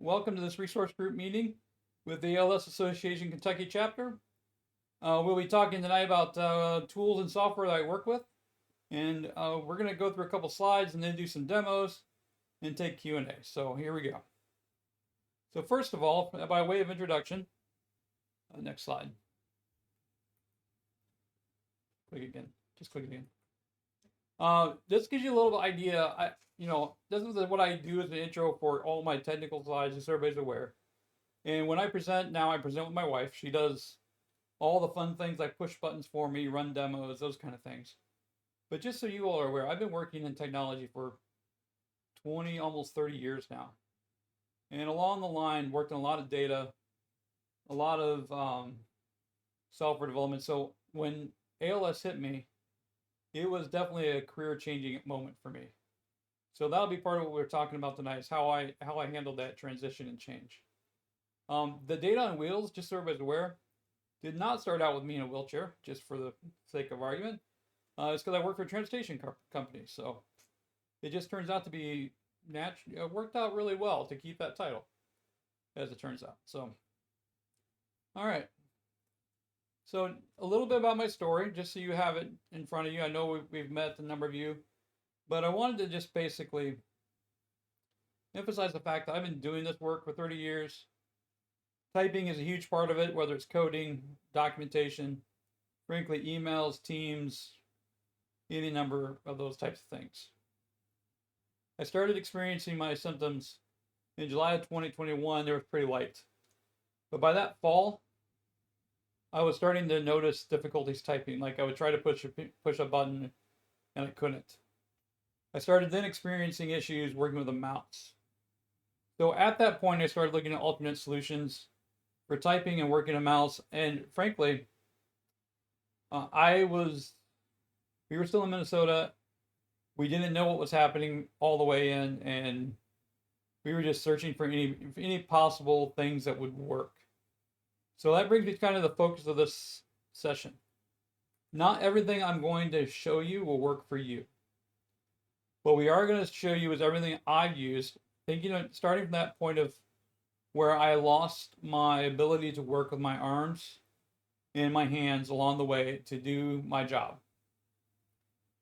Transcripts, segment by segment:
Welcome to this resource group meeting with the ALS Association Kentucky chapter. We'll be talking tonight about tools and software that I work with, and we're going to go through a couple slides and then do some demos and take Q&A. So here we go. So first of all, by way of introduction, next slide. Click again. Just click again. This gives you a little idea. This is what I do as an intro for all my technical slides, just so everybody's aware. And when I present now, I present with my wife. She does all the fun things like push buttons for me, run demos, those kind of things. But just so you all are aware, I've been working in technology for 20, almost 30 years now. And along the line, worked on a lot of data, a lot of software development. So when ALS hit me, it was definitely a career-changing moment for me. So that'll be part of what we're talking about tonight, is how I handled that transition and change. The data on wheels, just so everybody's aware, did not start out with me in a wheelchair, just for the sake of argument. It's because I work for a transportation company, so it just turns out to be worked out really well to keep that title, as it turns out. So, all right. So a little bit about my story, just so you have it in front of you. I know we've met a number of you, but I wanted to just basically emphasize the fact that I've been doing this work for 30 years. Typing is a huge part of it, whether it's coding, documentation, frankly, emails, Teams, any number of those types of things. I started experiencing my symptoms in July of 2021. They were pretty light. But by that fall, I was starting to notice difficulties typing. Like I would try to push a button and I couldn't. I started then experiencing issues working with a mouse. So at that point, I started looking at alternate solutions for typing and working a mouse. And frankly, we were still in Minnesota. We didn't know what was happening all the way in, and we were just searching for any possible things that would work. So that brings me to kind of the focus of this session. Not everything I'm going to show you will work for you. What we are going to show you is everything I've used, starting from that point of where I lost my ability to work with my arms and my hands along the way to do my job.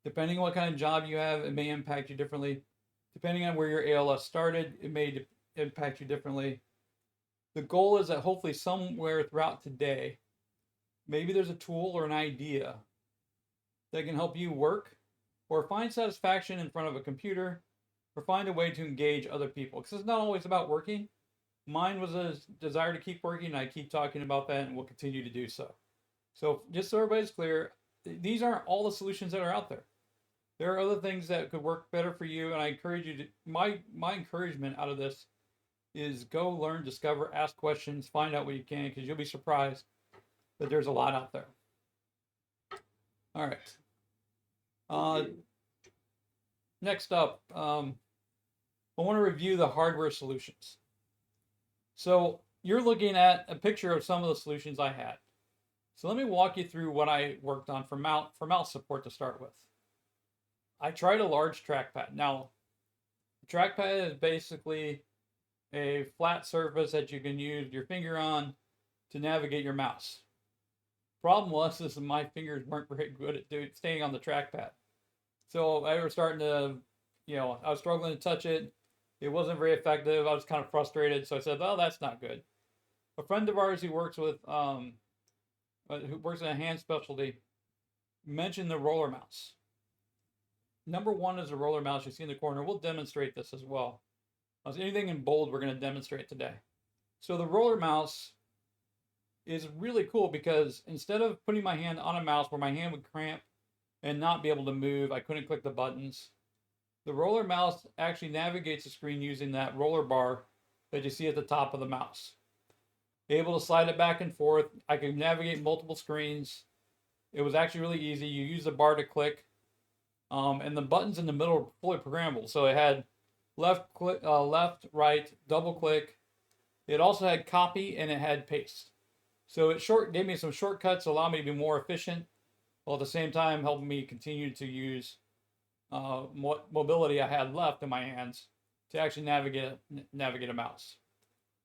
Depending on what kind of job you have, it may impact you differently. Depending on where your ALS started, it may impact you differently. The goal is that hopefully somewhere throughout today, maybe there's a tool or an idea that can help you work or find satisfaction in front of a computer or find a way to engage other people. Because it's not always about working. Mine was a desire to keep working, and I keep talking about that and will continue to do so. So just so everybody's clear, these aren't all the solutions that are out there. There are other things that could work better for you, and I encourage you to, my encouragement out of this is go learn, discover, ask questions, find out what you can, because you'll be surprised that there's a lot out there. All right. Next up, I want to review the hardware solutions. So you're looking at a picture of some of the solutions I had. So let me walk you through what I worked on for mouse support to start with. I tried a large trackpad. Now, the trackpad is basically a flat surface that you can use your finger on to navigate your mouse. Problem was is my fingers weren't very good at staying on the trackpad. So I was starting to, I was struggling to touch it. It wasn't very effective. I was kind of frustrated. So I said, well, that's not good. A friend of ours who works in a hand specialty mentioned the roller mouse. Number one is a roller mouse you see in the corner. We'll demonstrate this as well. Anything in bold we're going to demonstrate today. So the roller mouse is really cool because instead of putting my hand on a mouse where my hand would cramp and not be able to move, I couldn't click the buttons. The roller mouse actually navigates the screen using that roller bar that you see at the top of the mouse. Able to slide it back and forth. I could navigate multiple screens. It was actually really easy. You use the bar to click. And the buttons in the middle are fully programmable. So it had left, right, double click. It also had copy and it had paste. So it gave me some shortcuts, allowed me to be more efficient, while at the same time helping me continue to use what mobility I had left in my hands to actually navigate a mouse.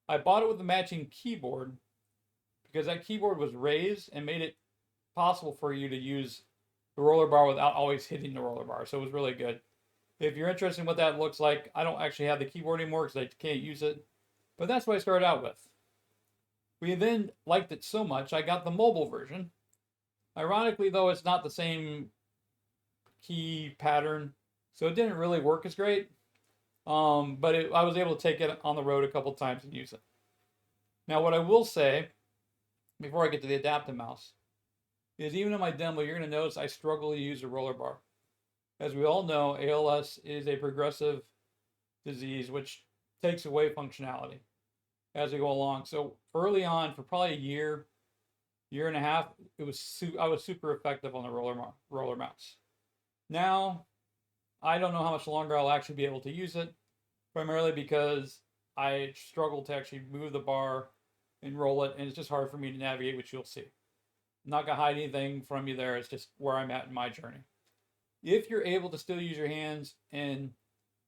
I bought it with a matching keyboard because that keyboard was raised and made it possible for you to use the roller bar without always hitting the roller bar. So it was really good. If you're interested in what that looks like, I don't actually have the keyboard anymore because I can't use it. But that's what I started out with. We then liked it so much, I got the mobile version. Ironically, though, it's not the same key pattern, so it didn't really work as great. But I was able to take it on the road a couple times and use it. Now, what I will say, before I get to the adaptive mouse, is even in my demo, you're going to notice I struggle to use the roller bar. As we all know, ALS is a progressive disease which takes away functionality as we go along. So early on, for probably a year and a half, I was super effective on the roller mouse. Now, I don't know how much longer I'll actually be able to use it, primarily because I struggle to actually move the bar and roll it, and it's just hard for me to navigate, which you'll see. I'm not gonna hide anything from you there. It's just where I'm at in my journey. If you're able to still use your hands and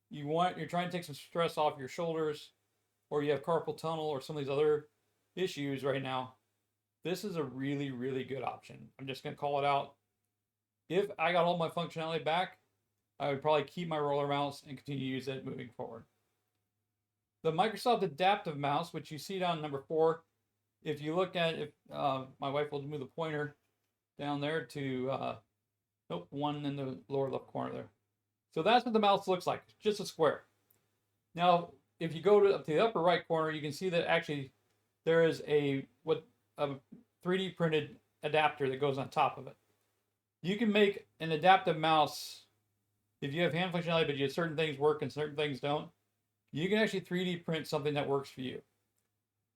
you're trying to take some stress off your shoulders, or you have carpal tunnel or some of these other issues right now, this is a really, really good option. I'm just gonna call it out. If I got all my functionality back, I would probably keep my roller mouse and continue to use it moving forward. The Microsoft Adaptive Mouse, which you see down number 4, if you look at it, my wife will move the pointer down there to, one in the lower left corner there. So that's what the mouse looks like, just a square. Now, if you go to the upper right corner, you can see that actually there is a 3D printed adapter that goes on top of it. You can make an adaptive mouse if you have hand functionality, but you have certain things work and certain things don't. You can actually 3D print something that works for you.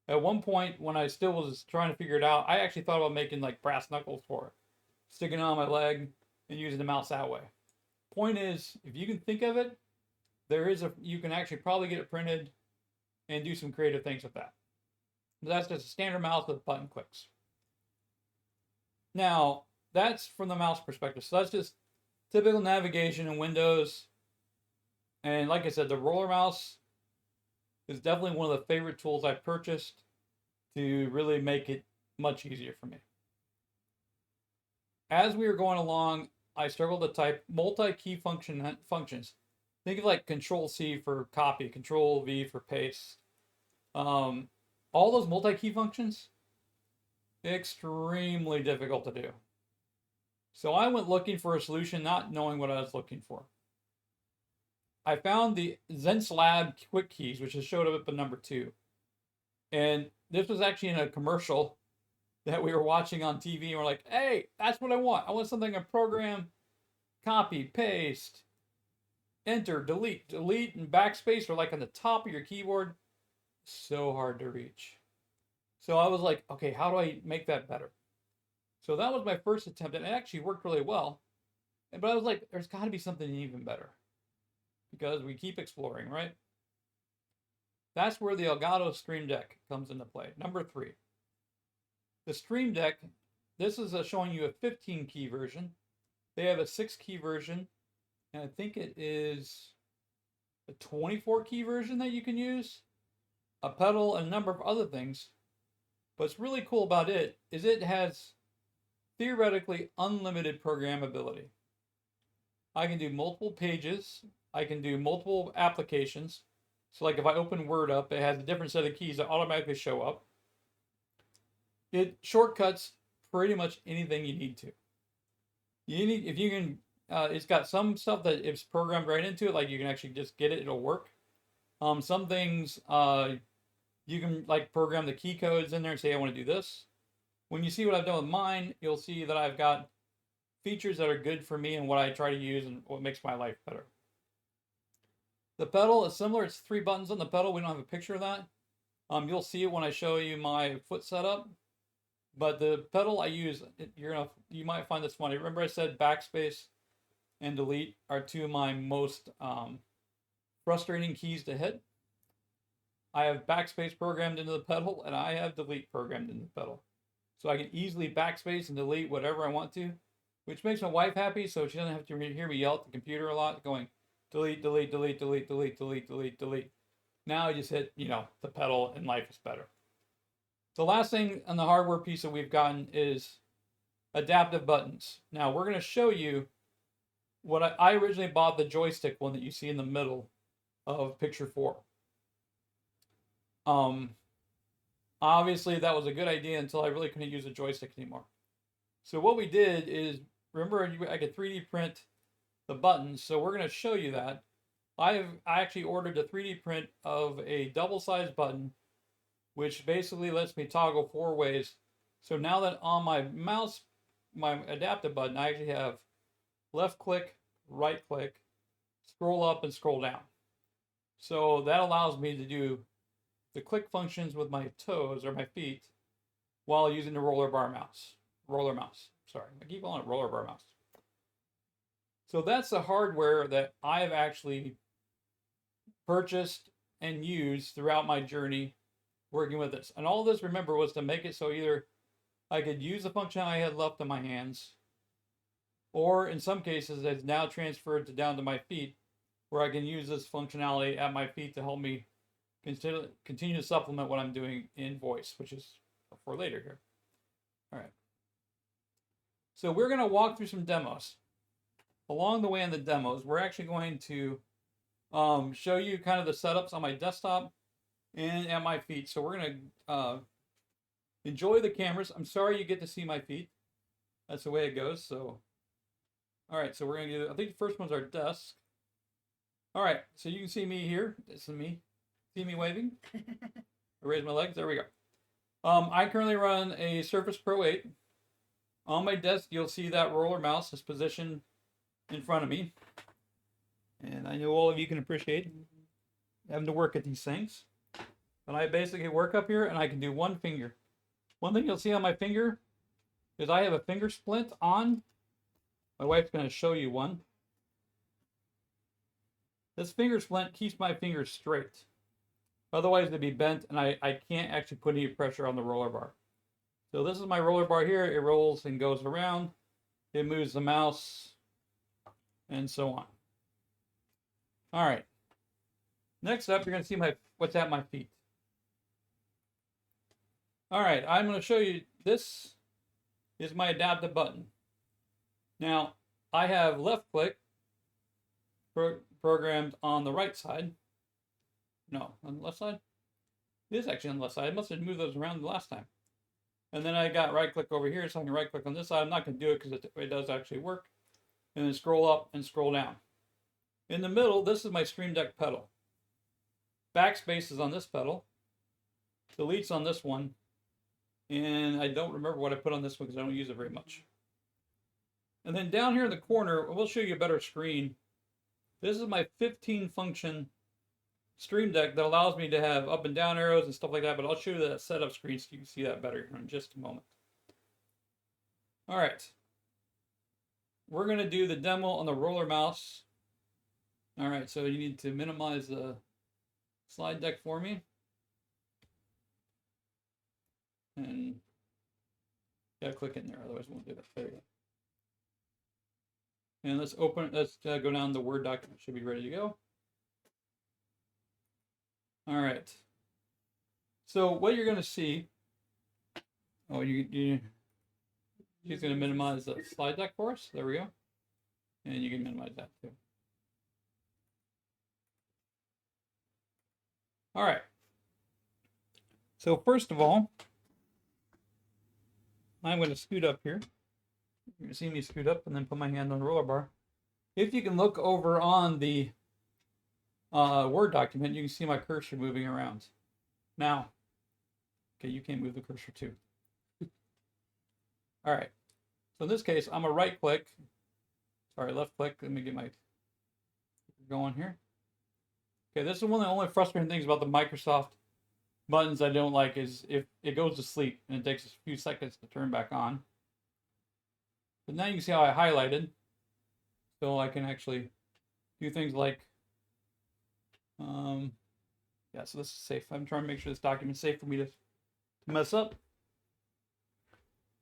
At one point, when I still was trying to figure it out, I actually thought about making like brass knuckles for it, sticking it on my leg and using the mouse that way. Point is, if you can think of it, you can actually probably get it printed and do some creative things with that. But that's just a standard mouse with button clicks. Now, that's from the mouse perspective. So that's just typical navigation in Windows. And like I said, the roller mouse is definitely one of the favorite tools I purchased to really make it much easier for me. As we were going along, I struggled to type multi-key functions. Think of like Control-C for copy, Control-V for paste. All those multi-key functions, extremely difficult to do. So I went looking for a solution, not knowing what I was looking for. I found the ZenSlab quick keys, which has showed up at number 2. And this was actually in a commercial that we were watching on TV, and we're like, hey, that's what I want. I want something to program, copy, paste, enter, delete. Delete and backspace are like on the top of your keyboard. So hard to reach. So I was like, okay, how do I make that better? So that was my first attempt, and it actually worked really well. But I was like, there's got to be something even better, because we keep exploring, right? That's where the Elgato Stream Deck comes into play. Number 3. The Stream Deck, this is showing you a 15-key version. They have a 6-key version, and I think it is a 24-key version that you can use, a pedal, and a number of other things. But what's really cool about it is it has theoretically unlimited programmability. I can do multiple pages. I can do multiple applications. So like if I open Word up, it has a different set of keys that automatically show up. It shortcuts pretty much anything you need to. It's got some stuff that it's programmed right into it, like you can actually just get it, it'll work. Some things, you can like program the key codes in there and say, I want to do this. When you see what I've done with mine, you'll see that I've got features that are good for me and what I try to use and what makes my life better. The pedal is similar. It's 3 buttons on the pedal. We don't have a picture of that. You'll see it when I show you my foot setup. But the pedal I use, you might find this funny. Remember I said backspace and delete are 2 of my most frustrating keys to hit. I have backspace programmed into the pedal, and I have delete programmed into the pedal. So I can easily backspace and delete whatever I want to, which makes my wife happy, so she doesn't have to hear me yell at the computer a lot, going delete, delete, delete, delete, delete, delete, delete, delete. Now I just hit, the pedal and life is better. The last thing on the hardware piece that we've gotten is adaptive buttons. Now we're going to show you what I originally bought the joystick one that you see in the middle of picture 4. Obviously that was a good idea until I really couldn't use a joystick anymore. So what we did is, remember I could 3D print the buttons, so we're going to show you that. I actually ordered a 3D print of a double-sized button, which basically lets me toggle 4 ways. So now that on my mouse, my adaptive button, I actually have left click, right click, scroll up, and scroll down. So that allows me to do the click functions with my toes or my feet while using the roller mouse. Sorry, I keep calling it roller bar mouse. So that's the hardware that I've actually purchased and used throughout my journey working with this. And all this, remember, was to make it so either I could use the function I had left in my hands, or in some cases it's now transferred down to my feet, where I can use this functionality at my feet to help me continue to supplement what I'm doing in voice, which is for later here. All right. So we're going to walk through some demos. Along the way in the demos, we're actually going to show you kind of the setups on my desktop and at my feet. So we're going to enjoy the cameras. I'm sorry you get to see my feet. That's the way it goes. So, all right. So we're going to do, I think the first one's our desk. All right. So you can see me here. This is me. See me waving? I raise my legs. There we go. I currently run a Surface Pro 8. On my desk, you'll see that roller mouse is positioned in front of me. And I know all of you can appreciate having to work at these things. But I basically work up here and I can do one finger. One thing you'll see on my finger is I have a finger splint on. My wife's going to show you one. This finger splint keeps my fingers straight. Otherwise they'd be bent and I can't actually put any pressure on the roller bar. So this is my roller bar here. It rolls and goes around. It moves the mouse and so on. All right. Next up, you're going to see what's at my feet. All right, I'm going to show you, this is my adaptive button. Now, I have left click programmed on the right side. No, on the left side? It is actually on the left side. I must have moved those around the last time. And then I got right click over here, so I can right click on this side. I'm not going to do it because it does actually work. And then scroll up and scroll down. In the middle, this is my Stream Deck pedal. Backspace is on this pedal. Delete's on this one. And I don't remember what I put on this one because I don't use it very much. And then down here in the corner, we'll show you a better screen. This is my 15 function Stream Deck that allows me to have up and down arrows and stuff like that, but I'll show you that setup screen so you can see that better in just a moment. All right. We're going to do the demo on the roller mouse. All right, so you need to minimize the slide deck for me. And gotta click in there, otherwise it won't do that. There you go. And let's go down the Word document. Should be ready to go. All right. So what you're going to see, he's going to minimize the slide deck for us. There we go. And you can minimize that too. All right. So first of all, I'm going to scoot up here. You're going to see me scoot up and then put my hand on the roller bar. If you can look over on the Word document, you can see my cursor moving around. Now, okay, you can't move the cursor too. All right. So in this case, I'm a right click. Sorry, left click. Let me get my going here. Okay, this is one of the only frustrating things about the Microsoft buttons I don't like is if it goes to sleep and it takes a few seconds to turn back on. But now you can see how I highlighted. So I can actually do things like, yeah, so this is safe. I'm trying to make sure this document's safe for me to mess up.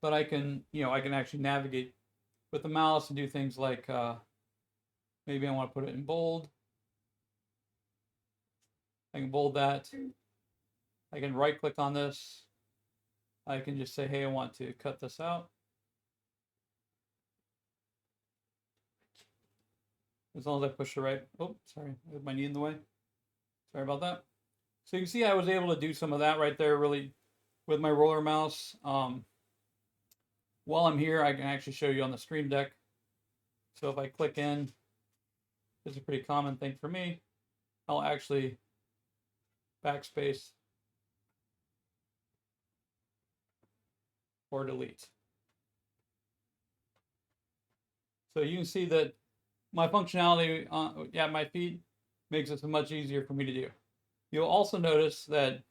But I can, I can actually navigate with the mouse and do things like, maybe I want to put it in bold. I can bold that. I can right click on this. I can just say, hey, I want to cut this out. As long as I push the right, oh, sorry, with my knee in the way. Sorry about that. So you can see I was able to do some of that right there really with my roller mouse. While I'm here, I can actually show you on the Stream Deck. So if I click in, this is a pretty common thing for me. I'll actually backspace or delete. So you can see that my functionality at my feet makes this much easier for me to do. You'll also notice that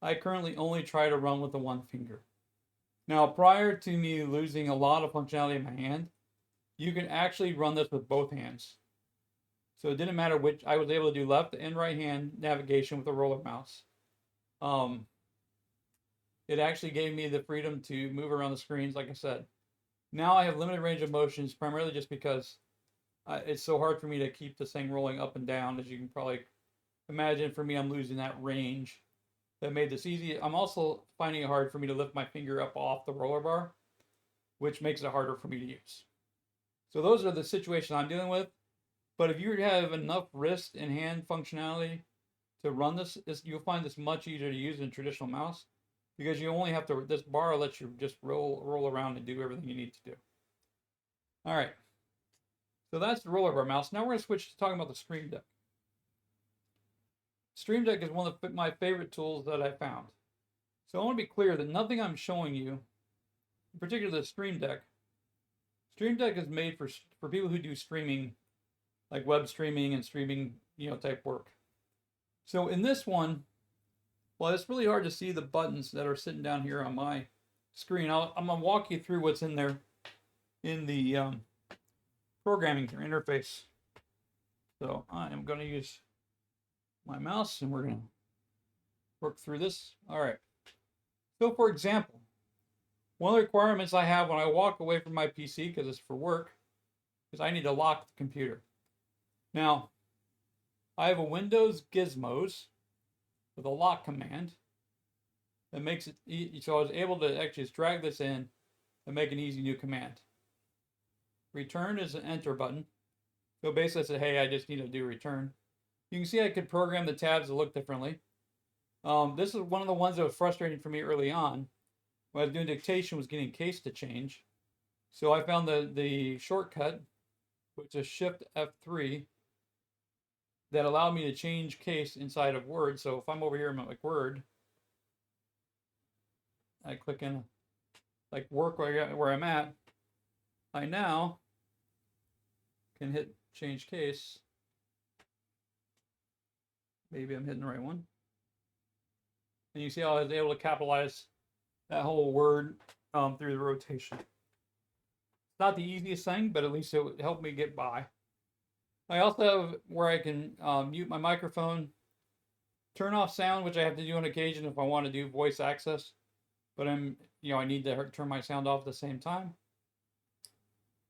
I currently only try to run with the one finger. Now, prior to me losing a lot of functionality in my hand, you can actually run this with both hands. So it didn't matter which, I was able to do left and right hand navigation with a roller mouse. It actually gave me the freedom to move around the screens, like I said. Now I have limited range of motions, primarily just because it's so hard for me to keep this thing rolling up and down. As you can probably imagine, for me, I'm losing that range. That made this easy. I'm also finding it hard for me to lift my finger up off the roller bar, which makes it harder for me to use. So those are the situations I'm dealing with. But if you have enough wrist and hand functionality to run this, you'll find this much easier to use than traditional mouse, because you only have to, this bar lets you just roll around and do everything you need to do. All right. So that's the roller bar mouse. Now we're going to switch to talking about the Stream Deck. Stream Deck is one of my favorite tools that I found. So I want to be clear that nothing I'm showing you, in particular the Stream Deck is made for people who do streaming, like web streaming and streaming, type work. So in this one, well, it's really hard to see the buttons that are sitting down here on my screen. I'm going to walk you through what's in there in the programming interface. So I am going to use my mouse and we're going to work through this. All right. So for example, one of the requirements I have when I walk away from my PC, because it's for work, is I need to lock the computer. Now, I have a Windows Gizmos with a lock command that makes it easy. So I was able to actually just drag this in and make an easy new command. Return is an enter button. So basically I said, hey, I just need to do return. You can see I could program the tabs to look differently. This is one of the ones that was frustrating for me early on. When I was doing dictation, was getting case to change. So I found the shortcut, which is Shift F3, that allowed me to change case inside of Word. So if I'm over here in like Word, I click in like work where I'm at, I now can hit change case. Maybe I'm hitting the right one. And you see how I was able to capitalize that whole word through the rotation. It's not the easiest thing, but at least it would help me get by. I also have where I can mute my microphone, turn off sound, which I have to do on occasion if I want to do voice access, but I need to turn my sound off at the same time.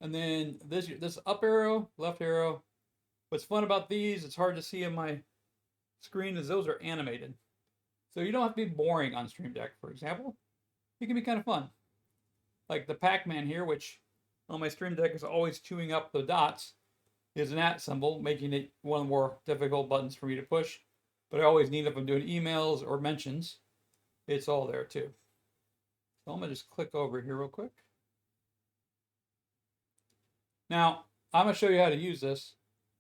And then this up arrow, left arrow. What's fun about these, it's hard to see in my screen, is those are animated. So you don't have to be boring on Stream Deck, for example. It can be kind of fun. Like the Pac-Man here, which on my Stream Deck is always chewing up the dots, is an @ symbol, making it one of the more difficult buttons for me to push. But I always need, if I'm doing emails or mentions, it's all there too. So I'm going to just click over here real quick. Now, I'm going to show you how to use this.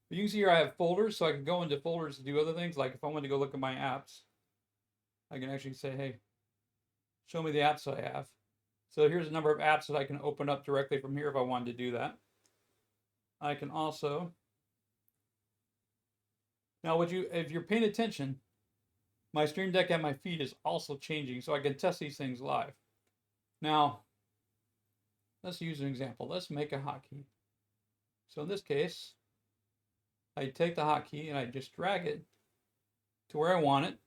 But you can see here I have folders, so I can go into folders to do other things. Like if I want to go look at my apps, I can actually say, hey, show me the apps I have. So here's a number of apps that I can open up directly from here if I wanted to do that. I can also, now if you're paying attention, my Stream Deck at my feet is also changing, so I can test these things live. Now, let's use an example. Let's make a hotkey. So in this case, I take the hotkey and I just drag it to where I want it.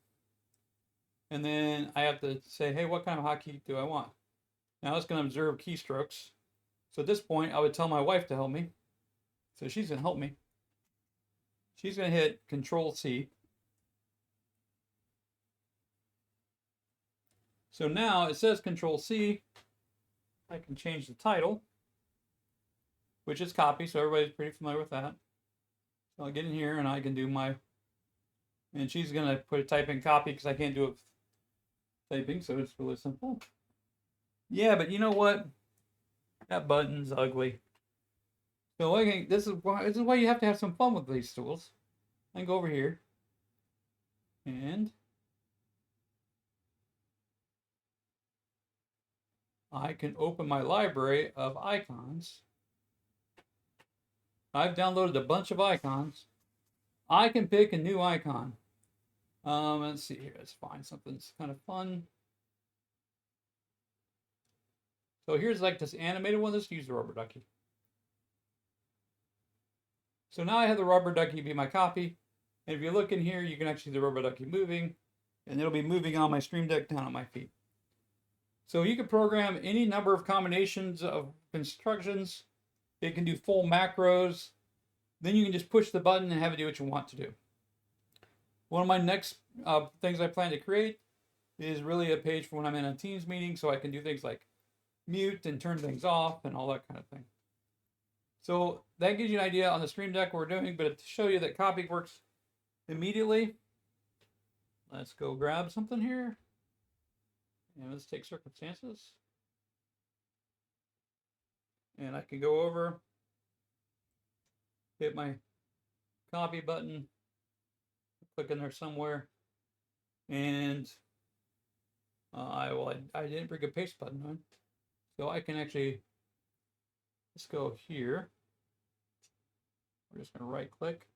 And then I have to say, hey, what kind of hotkey do I want? Now it's going to observe keystrokes. So at this point, I would tell my wife to help me. So she's going to help me. She's going to hit Control-C. So now it says Control C. I can change the title, which is copy, so everybody's pretty familiar with that. So I'll get in here and I can do my, and she's gonna put a type in copy because I can't do it with typing, so it's really simple. Yeah, but you know what? That button's ugly. So this is why you have to have some fun with these tools. I can go over here and I can open my library of icons. I've downloaded a bunch of icons. I can pick a new icon. Let's see here. Let's find something that's kind of fun. So here's like this animated one. Let's use the rubber ducky. So now I have the rubber ducky be my copy. And if you look in here, you can actually see the rubber ducky moving. And it'll be moving on my Stream Deck down at my feet. So you can program any number of combinations of instructions. It can do full macros. Then you can just push the button and have it do what you want to do. One of my next things I plan to create is really a page for when I'm in a Teams meeting, so I can do things like mute and turn things off and all that kind of thing. So that gives you an idea on the Stream Deck what we're doing, but to show you that copy works immediately, let's go grab something here. And let's take circumstances. And I can go over, hit my copy button, click in there somewhere, and I didn't bring a paste button on, so I can actually, let's go here. We're just going to right click,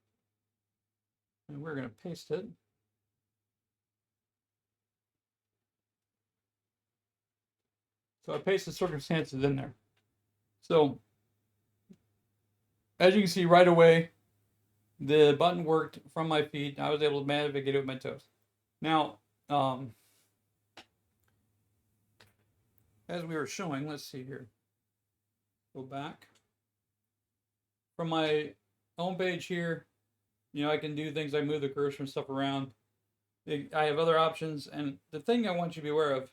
and we're going to paste it. So I paste the circumstances in there. So as you can see right away, the button worked from my feet. I was able to navigate it with my toes. Now, as we were showing, let's see here. Go back. From my home page here, I can do things like move the cursor and stuff around. I have other options, and the thing I want you to be aware of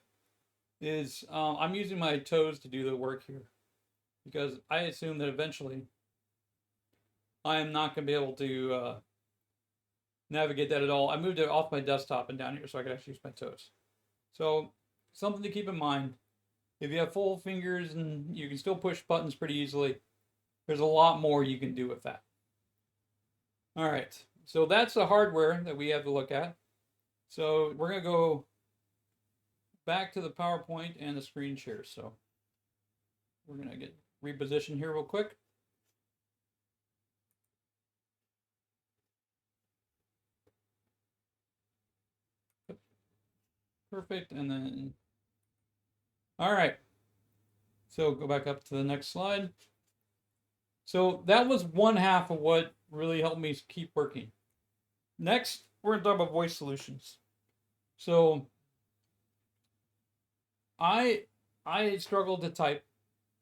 is I'm using my toes to do the work here, because I assume that eventually I am not going to be able to navigate that at all. I moved it off my desktop and down here so I could actually use my toes. So something to keep in mind, if you have full fingers and you can still push buttons pretty easily, there's a lot more you can do with that. All right, so that's the hardware that we have to look at. So we're going to go back to the PowerPoint and the screen share. So we're going to get repositioned here real quick. Perfect. And then, all right. So go back up to the next slide. So that was one half of what really helped me keep working. Next, we're going to talk about voice solutions. So I struggled to type.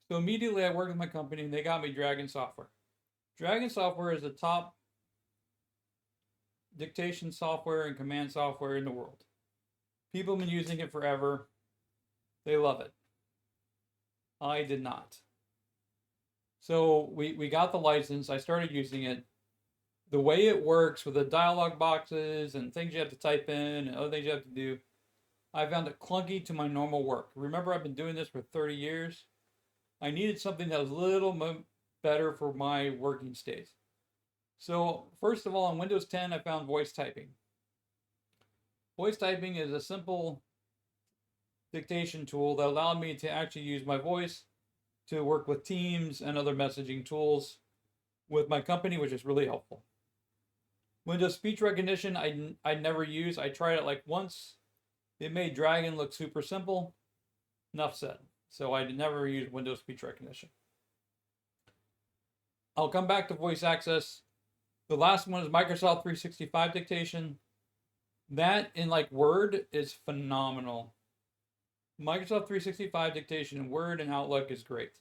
So immediately I worked with my company and they got me Dragon software. Dragon software is the top dictation software and command software in the world. People have been using it forever. They love it. I did not. So we got the license. I started using it. The way it works with the dialog boxes and things you have to type in and other things you have to do, I found it clunky to my normal work. Remember, I've been doing this for 30 years. I needed something that was a little better for my working state. So first of all, on Windows 10, I found voice typing. Voice typing is a simple dictation tool that allowed me to actually use my voice to work with Teams and other messaging tools with my company, which is really helpful. Windows speech recognition, I never use. I tried it like once. It made Dragon look super simple. Enough said. So I never used Windows speech recognition. I'll come back to voice access. The last one is Microsoft 365 dictation. That in like Word is phenomenal. Microsoft 365 dictation in Word and Outlook is great.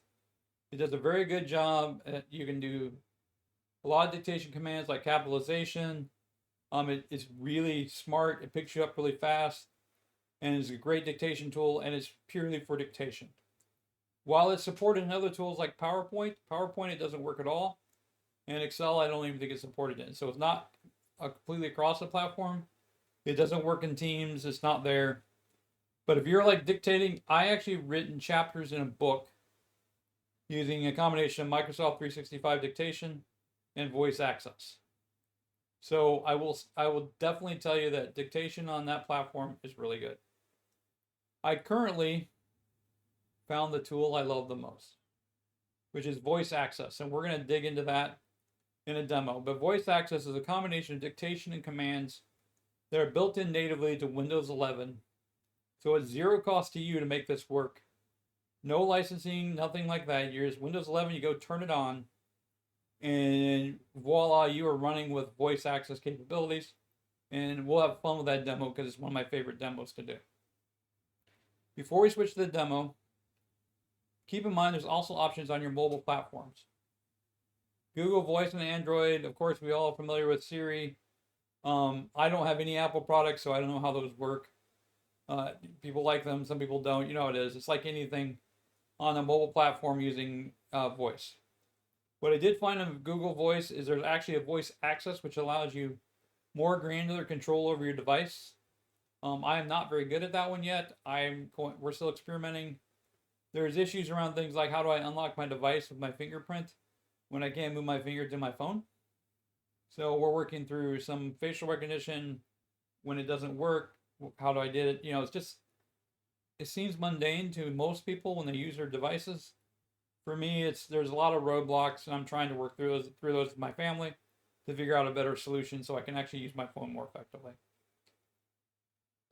It does a very good job. You can do a lot of dictation commands like capitalization. It's really smart. It picks you up really fast. and is a great dictation tool, and it's purely for dictation. While it's supported in other tools like PowerPoint it doesn't work at all, and Excel I don't even think it's supported in. So it's not completely across the platform. It doesn't work in Teams. It's not there. But if you're like dictating, I actually written chapters in a book using a combination of Microsoft 365 dictation and voice access. So I will definitely tell you that dictation on that platform is really good. I currently found the tool I love the most, which is voice access, and we're going to dig into that in a demo. But voice access is a combination of dictation and commands that are built in natively to Windows 11. So it's zero cost to you to make this work. No licensing, nothing like that. You're just Windows 11, you go turn it on, and voila, you are running with voice access capabilities. And we'll have fun with that demo because it's one of my favorite demos to do. Before we switch to the demo, keep in mind there's also options on your mobile platforms. Google Voice and Android, of course, we all are familiar with Siri. I don't have any Apple products, so I don't know how those work. People like them, some people don't. You know how it is. It's like anything on a mobile platform using voice. What I did find on Google Voice is there's actually a voice access, which allows you more granular control over your device. I am not very good at that one yet. We're still experimenting. There's issues around things like how do I unlock my device with my fingerprint when I can't move my finger to my phone. So we're working through some facial recognition. When it doesn't work, how do I do it? It seems mundane to most people when they use their devices. For me, there's a lot of roadblocks, and I'm trying to work through those with my family to figure out a better solution so I can actually use my phone more effectively.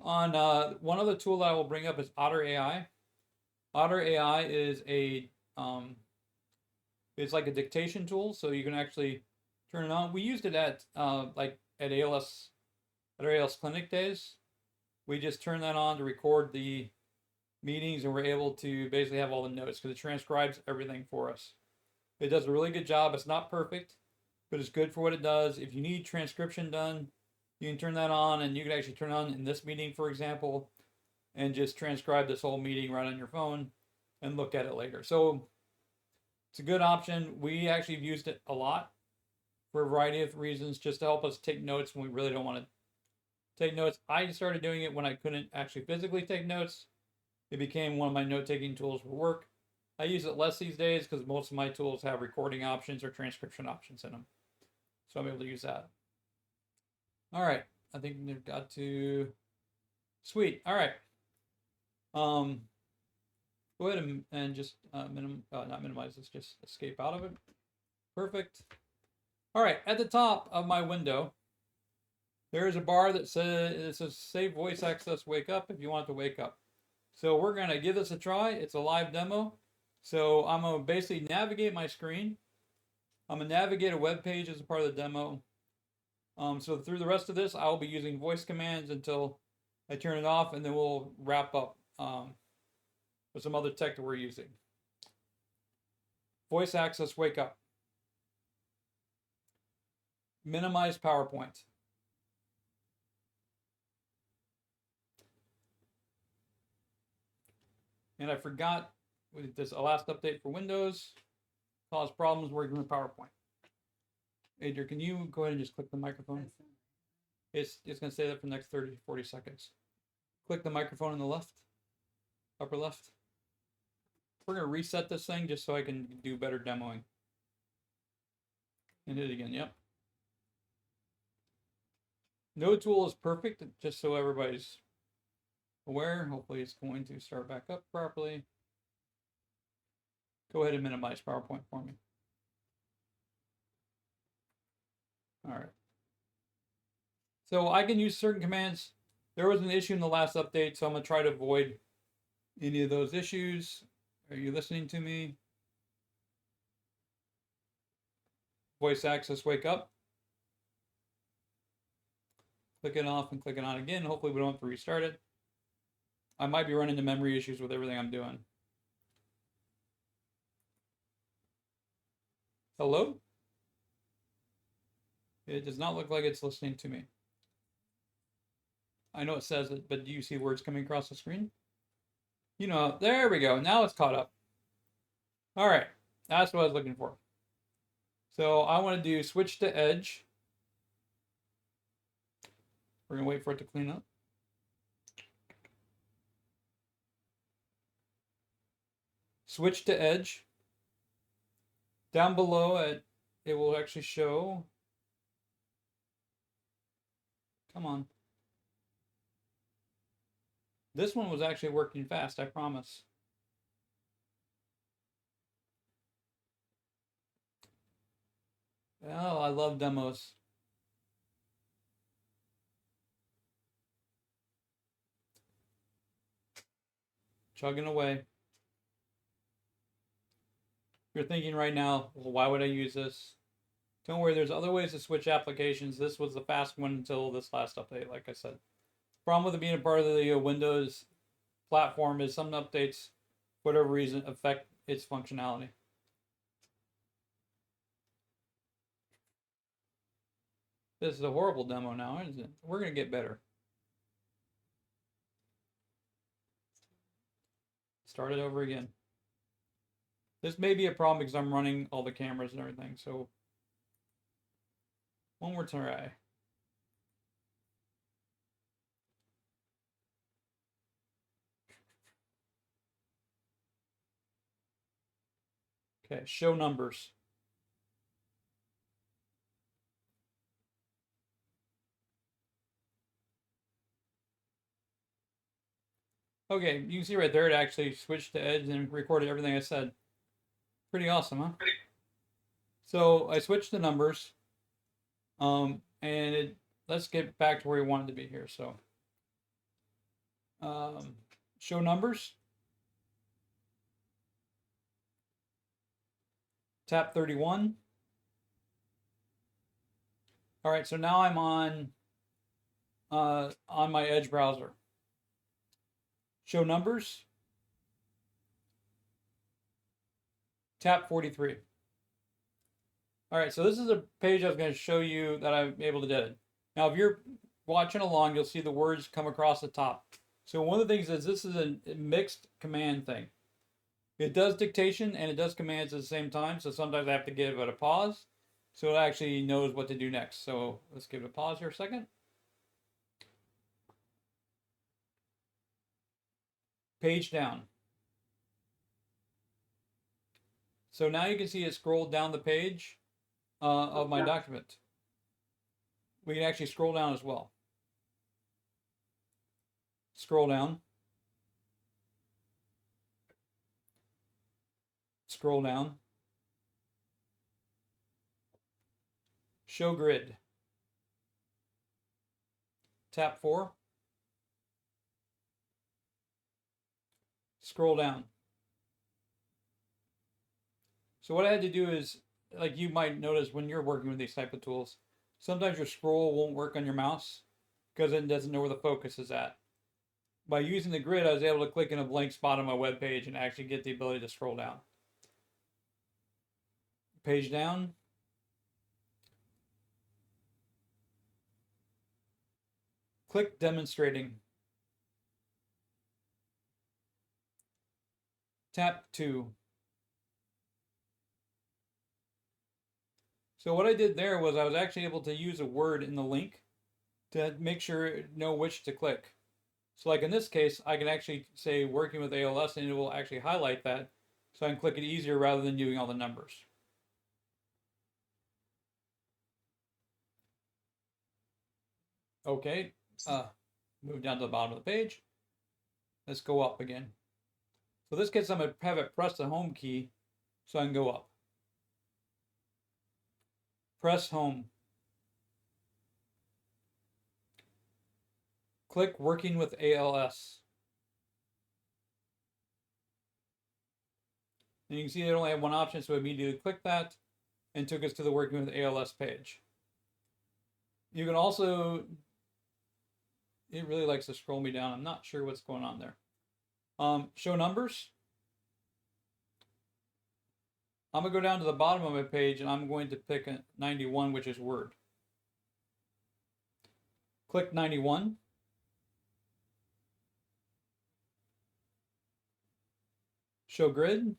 On one other tool that I will bring up is Otter AI. Otter AI is it's like a dictation tool, so you can actually turn it on. We used it at ALS clinic days. We just turned that on to record the meetings, and we're able to basically have all the notes because it transcribes everything for us. It does a really good job. It's not perfect, but it's good for what it does. If you need transcription done, you can turn that on, and you can actually turn on in this meeting, for example, and just transcribe this whole meeting right on your phone and look at it later. So it's a good option. We actually have used it a lot for a variety of reasons, just to help us take notes when we really don't want to take notes. I started doing it when I couldn't actually physically take notes. It became one of my note-taking tools for work. I use it less these days because most of my tools have recording options or transcription options in them. So I'm able to use that. All right. I think we've got to... Sweet. All right. Go ahead and just not minimize this, just escape out of it. Perfect. All right. At the top of my window, there is a bar that says save voice access, wake up if you want to wake up. So we're going to give this a try. It's a live demo. So I'm going to basically navigate my screen. I'm going to navigate a web page as a part of the demo. So through the rest of this, I'll be using voice commands until I turn it off, and then we'll wrap up with some other tech that we're using. Voice access, wake up. Minimize PowerPoint. And I forgot, with this last update for Windows caused problems working with PowerPoint. Adrian, can you go ahead and just click the microphone? It's going to stay there for the next 30 to 40 seconds. Click the microphone on the left, upper left. We're going to reset this thing just so I can do better demoing. And hit it again, yep. No tool is perfect, just so everybody's aware. Hopefully it's going to start back up properly. Go ahead and minimize PowerPoint for me. All right. So I can use certain commands. There was an issue in the last update, so I'm going to try to avoid any of those issues. Are you listening to me? Voice access, wake up. Click it off and click it on again. Hopefully we don't have to restart it. I might be running into memory issues with everything I'm doing. Hello? It does not look like it's listening to me. I know it says it, but do you see words coming across the screen? You know, there we go. Now it's caught up. All right, that's what I was looking for. So I want to do switch to edge. We're going to wait for it to clean up. Switch to edge. Down below it will actually show. Come on. This one was actually working fast, I promise. Oh, I love demos. Chugging away. You're thinking right now, well, why would I use this? Don't worry, there's other ways to switch applications. This was the fast one until this last update, like I said. Problem with it being a part of the Windows platform is some updates, for whatever reason, affect its functionality. This is a horrible demo now, isn't it? We're going to get better. Start it over again. This may be a problem because I'm running all the cameras and everything, so one more try. Okay, show numbers. Okay, you can see right there it actually switched to Edge and recorded everything I said. Pretty awesome, huh? So I switched the numbers, and let's get back to where we wanted to be here. So, show numbers. Tap 31. All right, so now I'm on my Edge browser. Show numbers. Tap 43. All right, so this is a page I was going to show you that I'm able to edit. Now, if you're watching along, you'll see the words come across the top. So one of the things is this is a mixed command thing. It does dictation and it does commands at the same time. So sometimes I have to give it a pause so it actually knows what to do next. So let's give it a pause here a second. Page down. So now you can see it scrolled down the page of my document. We can actually scroll down as well. Scroll down. Scroll down. Show grid. Tap 4. Scroll down. So what I had to do is, like you might notice when you're working with these type of tools, sometimes your scroll won't work on your mouse because it doesn't know where the focus is at. By using the grid, I was able to click in a blank spot on my web page and actually get the ability to scroll down. Page down. Click demonstrating. Tap 2. So what I did there was I was actually able to use a word in the link to make sure know which to click. So like in this case, I can actually say working with ALS and it will actually highlight that so I can click it easier rather than doing all the numbers. Okay, move down to the bottom of the page. Let's go up again. So this case, I'm going to have it press the home key so I can go up. Press home. Click working with ALS. And you can see they only have one option, so I immediately clicked that and took us to the working with ALS page. You can also, it really likes to scroll me down. I'm not sure what's going on there. Show numbers. I'm going to go down to the bottom of my page and I'm going to pick a 91, which is Word. Click 91. Show grid.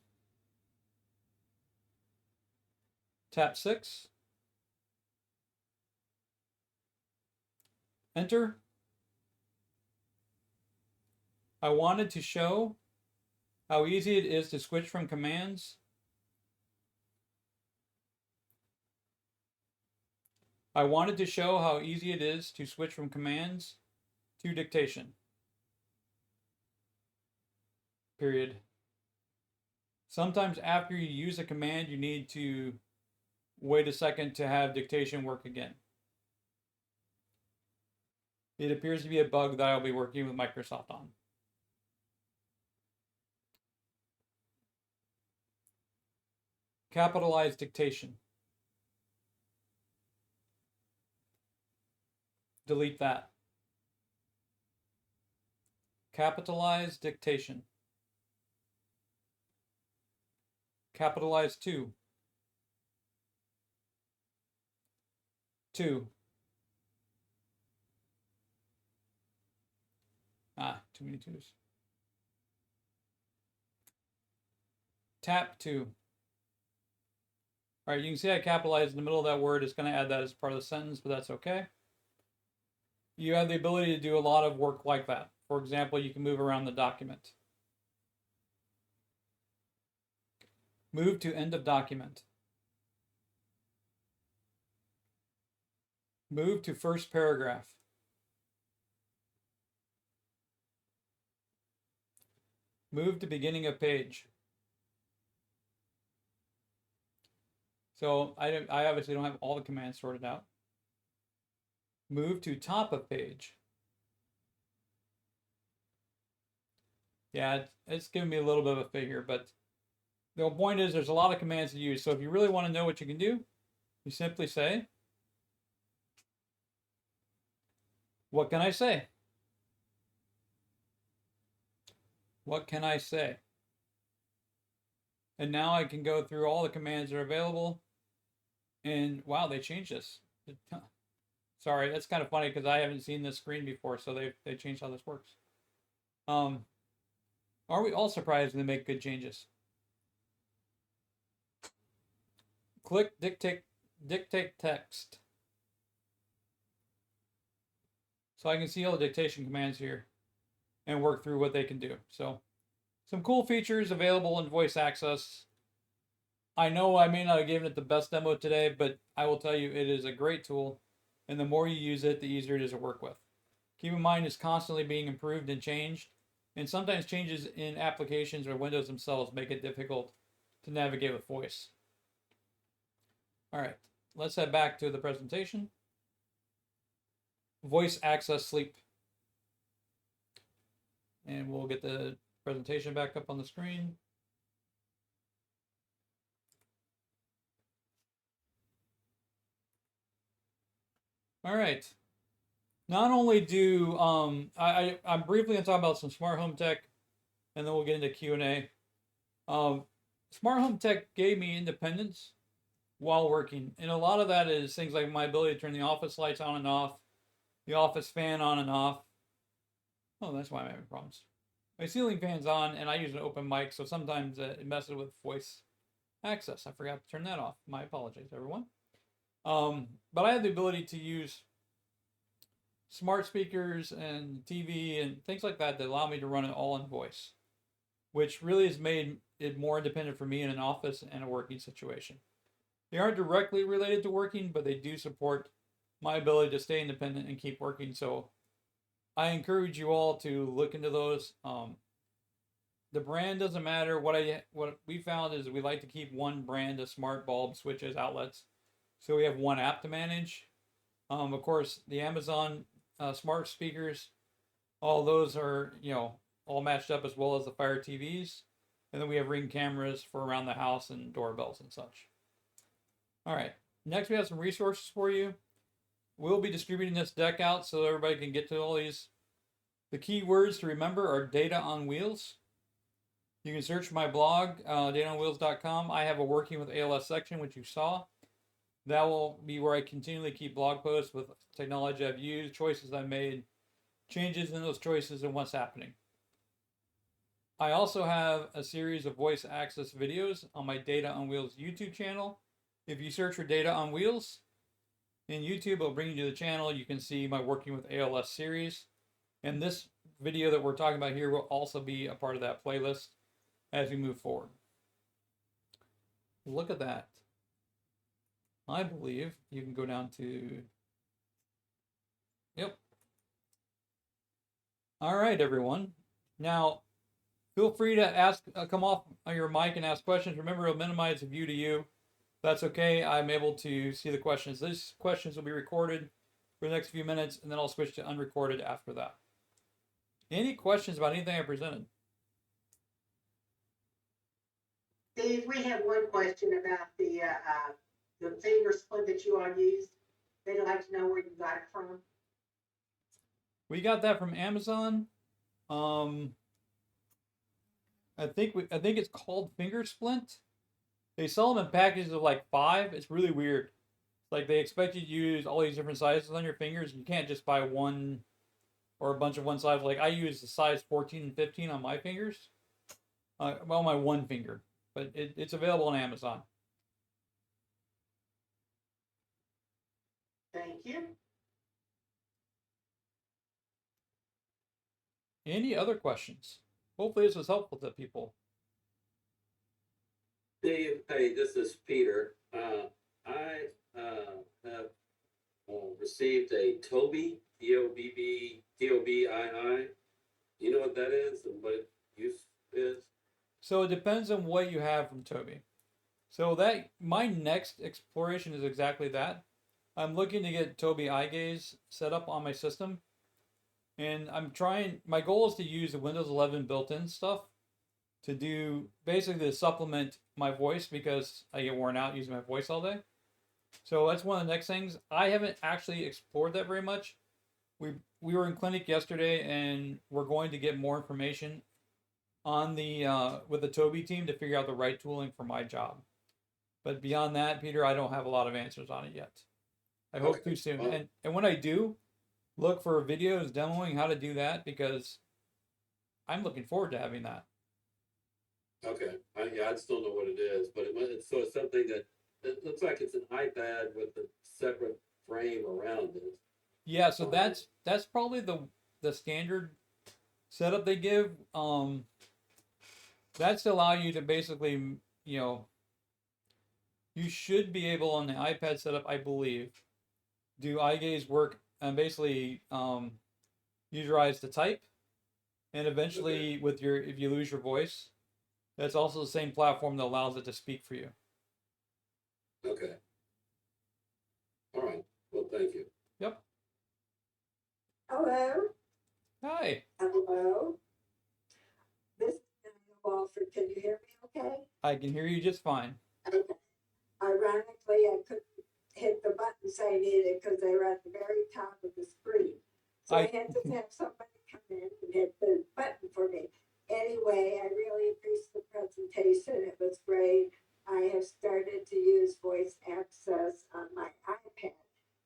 Tap 6. Enter. I wanted to show how easy it is to switch from commands. I wanted to show how easy it is to switch from commands to dictation. Period. Sometimes after you use a command, you need to wait a second to have dictation work again. It appears to be a bug that I'll be working with Microsoft on. Capitalize dictation. Delete that. Capitalize dictation. Capitalize 2. 2. Too many 2s. Tap 2. All right, you can see I capitalized in the middle of that word. It's going to add that as part of the sentence, but that's okay. You have the ability to do a lot of work like that. For example, you can move around the document. Move to end of document. Move to first paragraph. Move to beginning of page. So I obviously don't have all the commands sorted out. Move to top of page. Yeah, it's giving me a little bit of a figure, but the point is there's a lot of commands to use. So if you really want to know what you can do, you simply say, what can I say? What can I say? And now I can go through all the commands that are available. And wow, they changed this. Sorry, that's kind of funny because I haven't seen this screen before, so they changed how this works. Are we all surprised when they make good changes? Click dictate text. So I can see all the dictation commands here and work through what they can do. So some cool features available in voice access. I know I may not have given it the best demo today, but I will tell you it is a great tool. And the more you use it, the easier it is to work with. Keep in mind it's constantly being improved and changed. And sometimes changes in applications or windows themselves make it difficult to navigate with voice. All right, let's head back to the presentation. Voice access sleep. And we'll get the presentation back up on the screen. All right. Not only do I'm briefly going to talk about some smart home tech, and then we'll get into Q&A. Smart home tech gave me independence while working, and a lot of that is things like my ability to turn the office lights on and off, the office fan on and off. Oh, that's why I'm having problems. My ceiling fan's on, and I use an open mic, so sometimes it messes with voice access. I forgot to turn that off. My apologies, everyone. But I have the ability to use smart speakers and TV and things like that that allow me to run it all in voice, which really has made it more independent for me in an office and a working situation. They aren't directly related to working, but they do support my ability to stay independent and keep working. So I encourage you all to look into those. The brand doesn't matter. What we found is we like to keep one brand of smart bulb switches, outlets. So we have one app to manage. Of course, the Amazon smart speakers, all those are, all matched up as well as the Fire TVs. And then we have Ring cameras for around the house and doorbells and such. All right, next we have some resources for you. We'll be distributing this deck out so everybody can get to all these. The key words to remember are data on wheels. You can search my blog, dataonwheels.com. I have a working with ALS section, which you saw. That will be where I continually keep blog posts with technology I've used, choices I made, changes in those choices, and what's happening. I also have a series of voice access videos on my Data on Wheels YouTube channel. If you search for Data on Wheels in YouTube, it'll bring you to the channel. You can see my Working with ALS series. And this video that we're talking about here will also be a part of that playlist as we move forward. Look at that. I believe you can go down to, yep. All right, everyone. Now, feel free to ask, come off your mic and ask questions. Remember, it'll minimize the view to you. That's okay. I'm able to see the questions. These questions will be recorded for the next few minutes, and then I'll switch to unrecorded after that. Any questions about anything I presented? Steve, we have one question about the finger splint that you all used. They'd like to know where you got it from. We got that from Amazon. I think it's called finger splint. They sell them in packages of like 5. It's really weird. Like they expect you to use all these different sizes on your fingers. You can't just buy one or a bunch of one size. Like I use the size 14 and 15 on my fingers. Well, my one finger, but it's available on Amazon. Thank you. Any other questions? Hopefully this was helpful to people. Dave, hey, this is Peter. I have received a Tobii, T-O-B-B, T-O-B-I-I. You know what that is and what its use is? So it depends on what you have from Tobii. So that my next exploration is exactly that. I'm looking to get Tobii eye gaze set up on my system. And my goal is to use the Windows 11 built-in stuff to do basically to supplement my voice because I get worn out using my voice all day. So that's one of the next things. I haven't actually explored that very much. We were in clinic yesterday and we're going to get more information on the with the Tobii team to figure out the right tooling for my job. But beyond that, Peter, I don't have a lot of answers on it yet. I hope too soon. And when I do, look for videos demoing how to do that because I'm looking forward to having that. Okay, I still know what it is, but it's something that it looks like it's an iPad with a separate frame around it. Yeah, so that's probably the standard setup they give. That's to allow you to basically, you should be able on the iPad setup, I believe, do eye gaze work and basically use your eyes to type, and eventually if you lose your voice, that's also the same platform that allows it to speak for you. Okay. All right. Well, thank you. Yep. Hello. Hi. Hello. This is Daniel Walford. Can you hear me okay? I can hear you just fine. Okay. Ironically, I couldn't hit the buttons I needed because they were at the very top of the screen. So I had to have somebody come in and hit the button for me. Anyway, I really appreciate the presentation. It was great. I have started to use voice access on my iPad.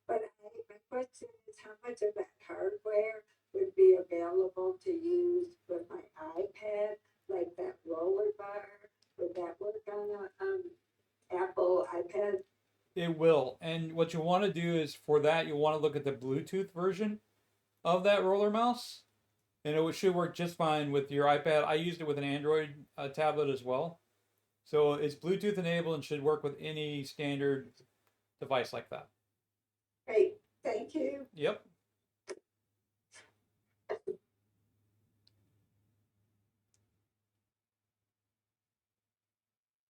But my question is how much of that hardware would be available to use with my iPad, like that roller bar? Would that work on an Apple iPad? It will. And what you want to do is for that, you want to look at the Bluetooth version of that roller mouse. And it should work just fine with your iPad. I used it with an Android tablet as well. So it's Bluetooth enabled and should work with any standard device like that. Great. Thank you. Yep.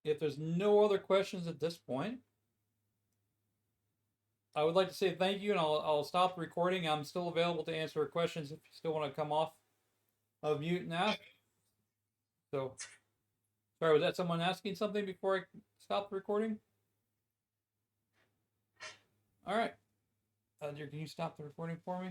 If there's no other questions at this point, I would like to say thank you, and I'll stop the recording. I'm still available to answer questions if you still want to come off of mute now. So, sorry, was that someone asking something before I stop the recording? All right. Can you stop the recording for me?